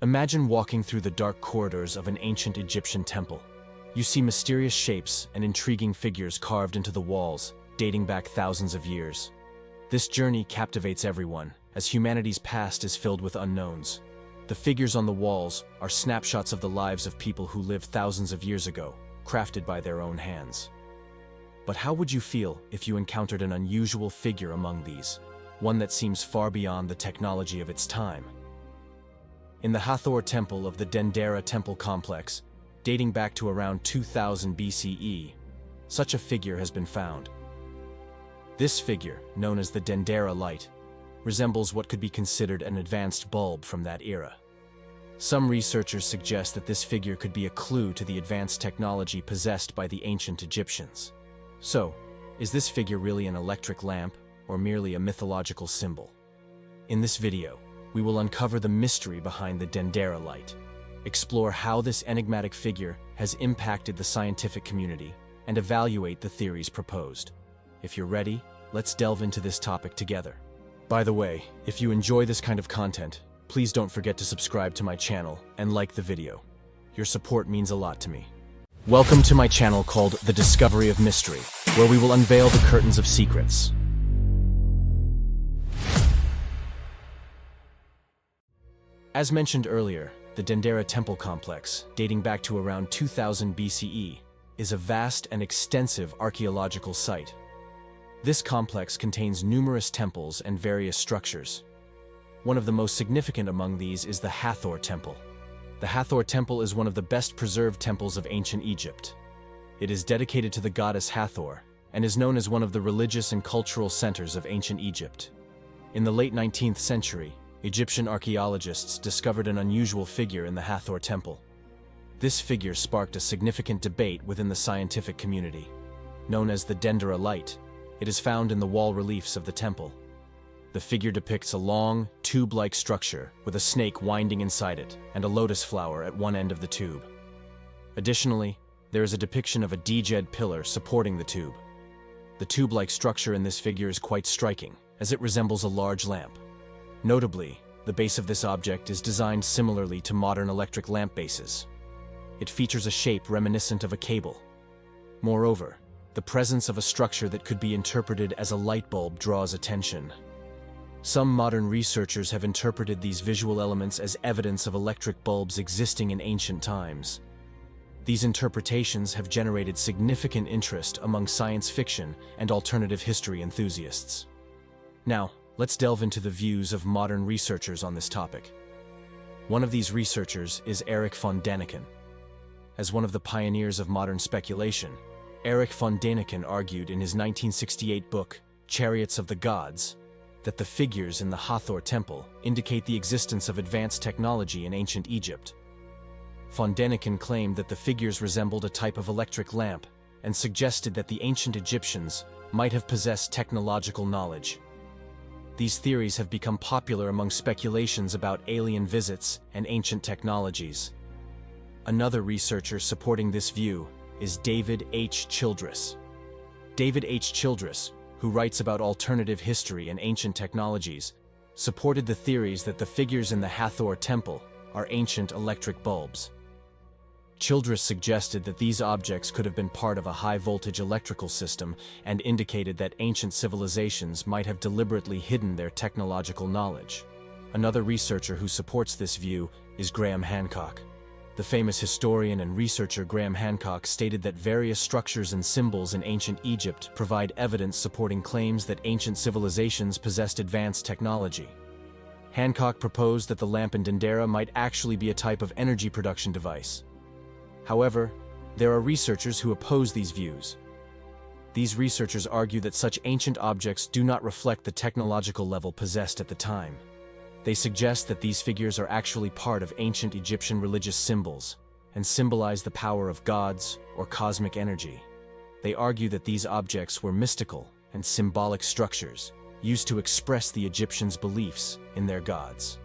Imagine walking through the dark corridors of an ancient Egyptian temple. You see mysterious shapes and intriguing figures carved into the walls, dating back thousands of years. This journey captivates everyone, as humanity's past is filled with unknowns. The figures on the walls are snapshots of the lives of people who lived thousands of years ago, crafted by their own hands. But how would you feel if you encountered an unusual figure among these, one that seems far beyond the technology of its time? In the Hathor Temple of the Dendera Temple complex, dating back to around 2000 BCE, such a figure has been found. This figure, known as the Dendera Light, resembles what could be considered an advanced bulb from that era. Some researchers suggest that this figure could be a clue to the advanced technology possessed by the ancient Egyptians. So, is this figure really an electric lamp, or merely a mythological symbol? In this video, we will uncover the mystery behind the Dendera Light, explore how this enigmatic figure has impacted the scientific community, and evaluate the theories proposed. If you're ready, let's delve into this topic together. By the way, if you enjoy this kind of content, please don't forget to subscribe to my channel and like the video. Your support means a lot to me. Welcome to my channel called The Discovery of Mystery, where we will unveil the curtains of secrets. As mentioned earlier, the Dendera Temple complex, dating back to around 2000 BCE, is a vast and extensive archaeological site. This complex contains numerous temples and various structures. One of the most significant among these is the Hathor Temple. The Hathor Temple is one of the best preserved temples of ancient Egypt. It is dedicated to the goddess Hathor and is known as one of the religious and cultural centers of ancient Egypt. In the late 19th century, Egyptian archaeologists discovered an unusual figure in the Hathor Temple. This figure sparked a significant debate within the scientific community. Known as the Dendera Light, it is found in the wall reliefs of the temple. The figure depicts a long, tube-like structure with a snake winding inside it and a lotus flower at one end of the tube. Additionally, there is a depiction of a djed pillar supporting the tube. The tube-like structure in this figure is quite striking, as it resembles a large lamp. Notably, the base of this object is designed similarly to modern electric lamp bases. It features a shape reminiscent of a cable. Moreover, the presence of a structure that could be interpreted as a light bulb draws attention. Some modern researchers have interpreted these visual elements as evidence of electric bulbs existing in ancient times. These interpretations have generated significant interest among science fiction and alternative history enthusiasts. Now, let's delve into the views of modern researchers on this topic. One of these researchers is Erich von Däniken. As one of the pioneers of modern speculation, Erich von Däniken argued in his 1968 book, Chariots of the Gods, that the figures in the Hathor Temple indicate the existence of advanced technology in ancient Egypt. Von Däniken claimed that the figures resembled a type of electric lamp and suggested that the ancient Egyptians might have possessed technological knowledge. These theories have become popular among speculations about alien visits and ancient technologies. Another researcher supporting this view is David H. Childress. David H. Childress, who writes about alternative history and ancient technologies, supported the theories that the figures in the Hathor Temple are ancient electric bulbs. Childress suggested that these objects could have been part of a high-voltage electrical system and indicated that ancient civilizations might have deliberately hidden their technological knowledge. Another researcher who supports this view is Graham Hancock. The famous historian and researcher Graham Hancock stated that various structures and symbols in ancient Egypt provide evidence supporting claims that ancient civilizations possessed advanced technology. Hancock proposed that the lamp in Dendera might actually be a type of energy production device. However, there are researchers who oppose these views. These researchers argue that such ancient objects do not reflect the technological level possessed at the time. They suggest that these figures are actually part of ancient Egyptian religious symbols and symbolize the power of gods or cosmic energy. They argue that these objects were mystical and symbolic structures used to express the Egyptians' beliefs in their gods.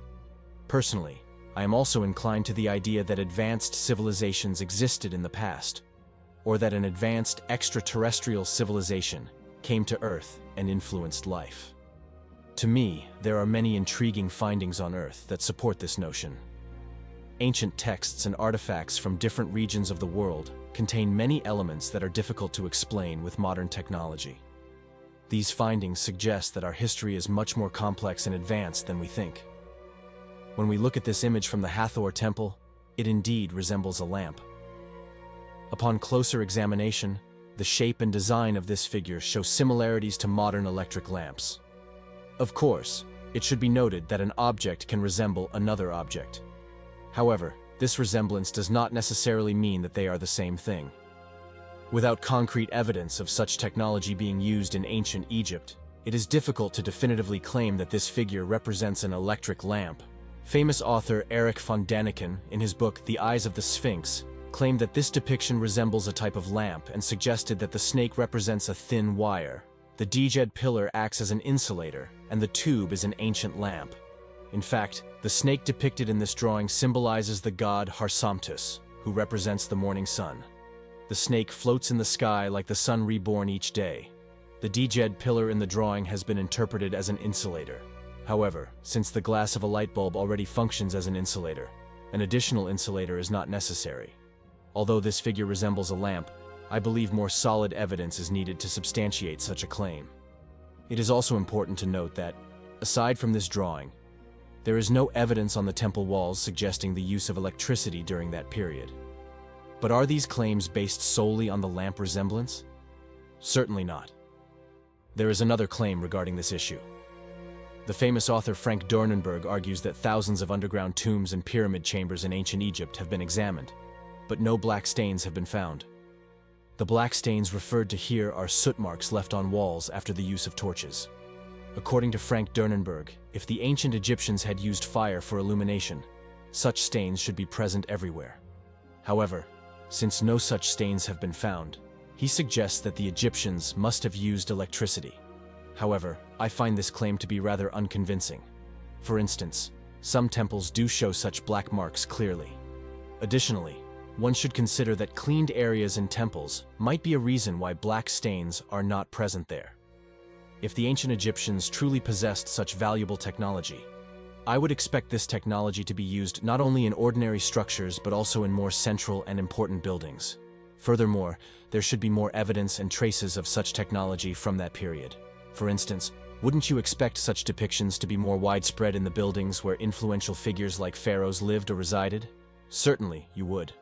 Personally, I am also inclined to the idea that advanced civilizations existed in the past, or that an advanced extraterrestrial civilization came to Earth and influenced life. To me, there are many intriguing findings on Earth that support this notion. ancient texts and artifacts from different regions of the world contain many elements that are difficult to explain with modern technology. These findings suggest that our history is much more complex and advanced than we think. When we look at this image from the Hathor Temple, it indeed resembles a lamp. Upon closer examination, the shape and design of this figure show similarities to modern electric lamps. Of course, it should be noted that an object can resemble another object. However, this resemblance does not necessarily mean that they are the same thing. Without concrete evidence of such technology being used in ancient Egypt, it is difficult to definitively claim that this figure represents an electric lamp. Famous author Erich von Däniken, in his book The Eyes of the Sphinx, claimed that this depiction resembles a type of lamp and suggested that the snake represents a thin wire. The Dendera pillar acts as an insulator, and the tube is an ancient lamp. In fact, the snake depicted in this drawing symbolizes the god Harsamtus, who represents the morning sun. The snake floats in the sky like the sun reborn each day. The Dendera pillar in the drawing has been interpreted as an insulator. However, since the glass of a light bulb already functions as an insulator, an additional insulator is not necessary. Although this figure resembles a lamp, I believe more solid evidence is needed to substantiate such a claim. It is also important to note that, aside from this drawing, there is no evidence on the temple walls suggesting the use of electricity during that period. But are these claims based solely on the lamp resemblance? Certainly not. There is another claim regarding this issue. The famous author Frank Dornenberg argues that thousands of underground tombs and pyramid chambers in ancient Egypt have been examined, but no black stains have been found. The black stains referred to here are soot marks left on walls after the use of torches. According to Frank Dornenberg, if the ancient Egyptians had used fire for illumination, such stains should be present everywhere. However, since no such stains have been found, he suggests that the Egyptians must have used electricity. However, I find this claim to be rather unconvincing. For instance, some temples do show such black marks clearly. Additionally, one should consider that cleaned areas in temples might be a reason why black stains are not present there. If the ancient Egyptians truly possessed such valuable technology, I would expect this technology to be used not only in ordinary structures but also in more central and important buildings. Furthermore, there should be more evidence and traces of such technology from that period. For instance, wouldn't you expect such depictions to be more widespread in the buildings where influential figures like pharaohs lived or resided? Certainly, you would.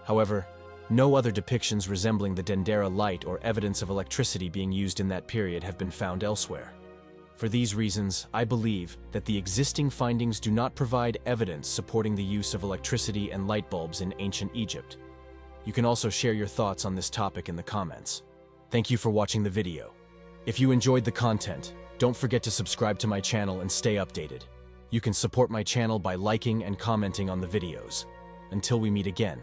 However, no other depictions resembling the Dendera Light or evidence of electricity being used in that period have been found elsewhere. For these reasons, I believe that the existing findings do not provide evidence supporting the use of electricity and light bulbs in ancient Egypt. You can also share your thoughts on this topic in the comments. Thank you for watching the video. If you enjoyed the content, don't forget to subscribe to my channel and stay updated. You can support my channel by liking and commenting on the videos. Until we meet again.